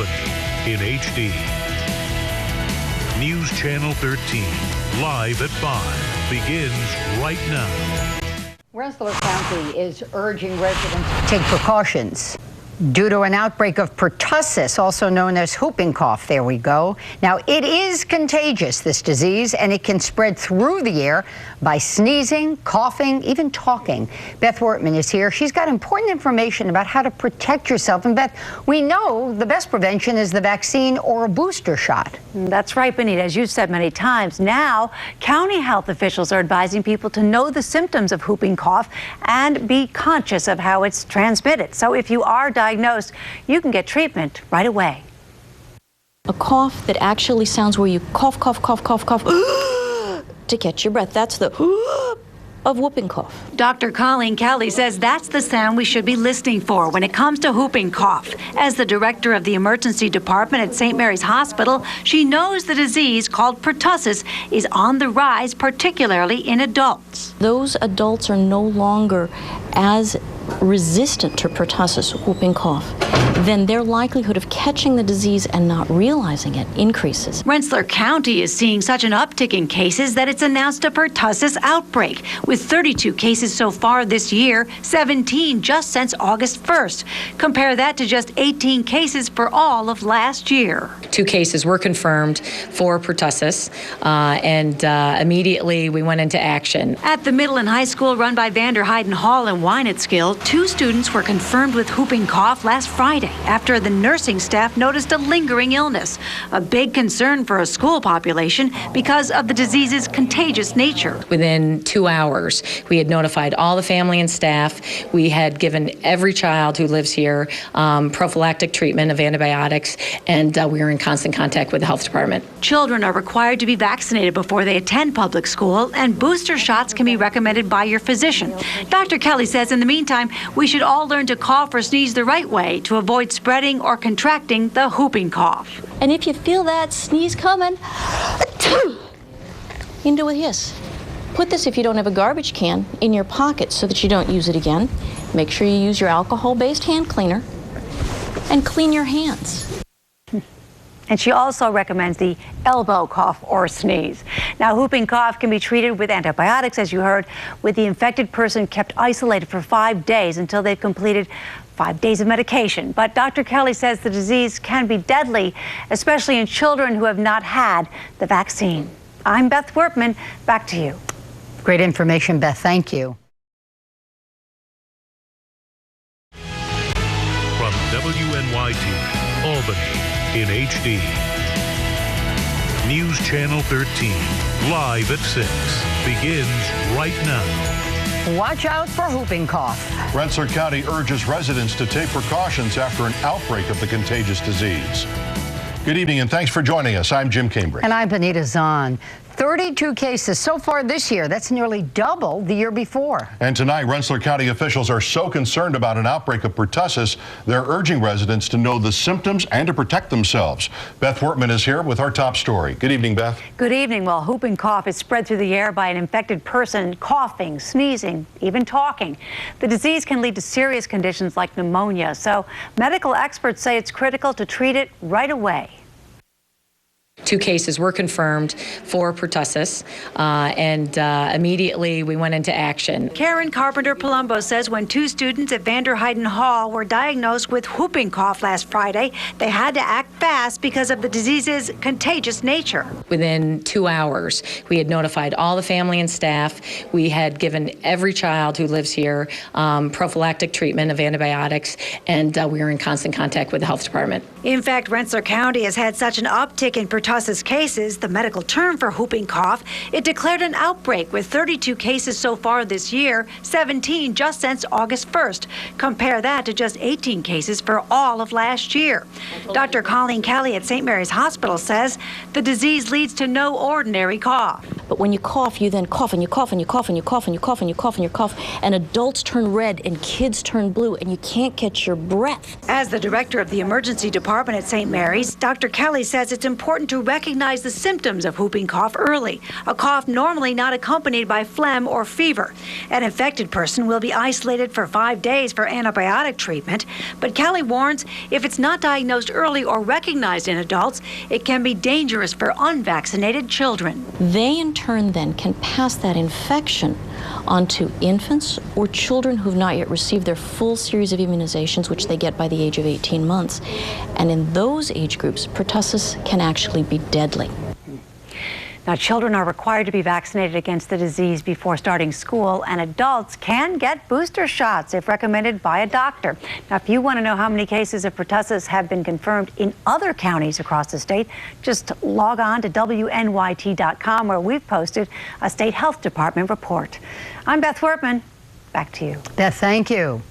Albany in HD. News Channel 13, live at 5, begins right now. Rensselaer County is urging residents to take precautions due to an outbreak of pertussis, also known as whooping cough. There we go. Now, it is contagious, this disease, and it can spread through the air by sneezing, coughing, even talking. Beth Wortman is here. She's got important information about how to protect yourself. And Beth, we know the best prevention is the vaccine or a booster shot. That's right, Benita. As you've said many times, now county health officials are advising people to know the symptoms of whooping cough and be conscious of how it's transmitted. So if you are diagnosed, you can get treatment right away. A cough that actually sounds where you cough, cough, cough, cough, cough to catch your breath. That's the of whooping cough. Dr. Colleen Kelley says that's the sound we should be listening for when it comes to whooping cough. As the director of the emergency department at St. Mary's Hospital, she knows the disease called pertussis is on the rise, particularly in adults. Those adults are no longer as resistant to pertussis, whooping cough, then their likelihood of catching the disease and not realizing it increases. Rensselaer County is seeing such an uptick in cases that it's announced a pertussis outbreak, with 32 cases so far this year, 17 just since August 1st. Compare that to just 18 cases for all of last year. 2 cases were confirmed for pertussis, and immediately we went into action. At the middle and high school run by Vander Heiden Hall in Wynotskill, 2 students were confirmed with whooping cough last Friday after the nursing staff noticed a lingering illness, a big concern for a school population because of the disease's contagious nature. Within 2 hours, we had notified all the family and staff. We had given every child who lives here prophylactic treatment of antibiotics, and we were in constant contact with the health department. Children are required to be vaccinated before they attend public school, and booster shots can be recommended by your physician. Dr. Kelley says in the meantime, we should all learn to cough or sneeze the right way to avoid spreading or contracting the whooping cough. And if you feel that sneeze coming, you can do it with this. Put this, if you don't have a garbage can, in your pocket so that you don't use it again. Make sure you use your alcohol-based hand cleaner and clean your hands. And she also recommends the elbow cough or sneeze. Now, whooping cough can be treated with antibiotics, as you heard, with the infected person kept isolated for 5 days until they've completed 5 days of medication. But Dr. Kelley says the disease can be deadly, especially in children who have not had the vaccine. I'm Beth Wortman. Back to you. Great information, Beth. Thank you. From WNYT, Albany in HD. News Channel 13, live at 6, begins right now. Watch out for whooping cough. Rensselaer County urges residents to take precautions after an outbreak of the contagious disease. Good evening and thanks for joining us. I'm Jim Cambridge. And I'm Benita Zahn. 32 cases so far this year. That's nearly double the year before. And tonight, Rensselaer County officials are so concerned about an outbreak of pertussis, they're urging residents to know the symptoms and to protect themselves. Beth Wortman is here with our top story. Good evening, Beth. Good evening. Well, whooping cough is spread through the air by an infected person coughing, sneezing, even talking. The disease can lead to serious conditions like pneumonia, so medical experts say it's critical to treat it right away. 2 cases were confirmed for pertussis, and immediately we went into action. Karen Carpenter-Palumbo says when 2 students at Vander Heiden Hall were diagnosed with whooping cough last Friday, they had to act fast because of the disease's contagious nature. Within 2 hours, we had notified all the family and staff. We had given every child who lives here prophylactic treatment of antibiotics, and we were in constant contact with the health department. In fact, Rensselaer County has had such an uptick in pertussis cases, the medical term for whooping cough, it declared an outbreak with 32 cases so far this year, 17 just since August 1st. Compare that to just 18 cases for all of last year. Dr. Colleen Kelley at St. Mary's Hospital says the disease leads to no ordinary cough. But when you cough, you then cough and you cough and you cough and you cough and you cough and you cough and you cough, and adults turn red and kids turn blue and you can't catch your breath. As the director of the emergency department at St. Mary's, Dr. Kelley says it's important to to recognize the symptoms of whooping cough early, a cough normally not accompanied by phlegm or fever. An infected person will be isolated for 5 days for antibiotic treatment, but Kelley warns if it's not diagnosed early or recognized in adults, it can be dangerous for unvaccinated children. They in turn then can pass that infection onto infants or children who've not yet received their full series of immunizations, which they get by the age of 18 months. And in those age groups, pertussis can actually be deadly. Now, children are required to be vaccinated against the disease before starting school, and adults can get booster shots if recommended by a doctor. Now, if you want to know how many cases of pertussis have been confirmed in other counties across the state, just log on to WNYT.com, where we've posted a state health department report. I'm Beth Wertman. Back to you. Beth, thank you.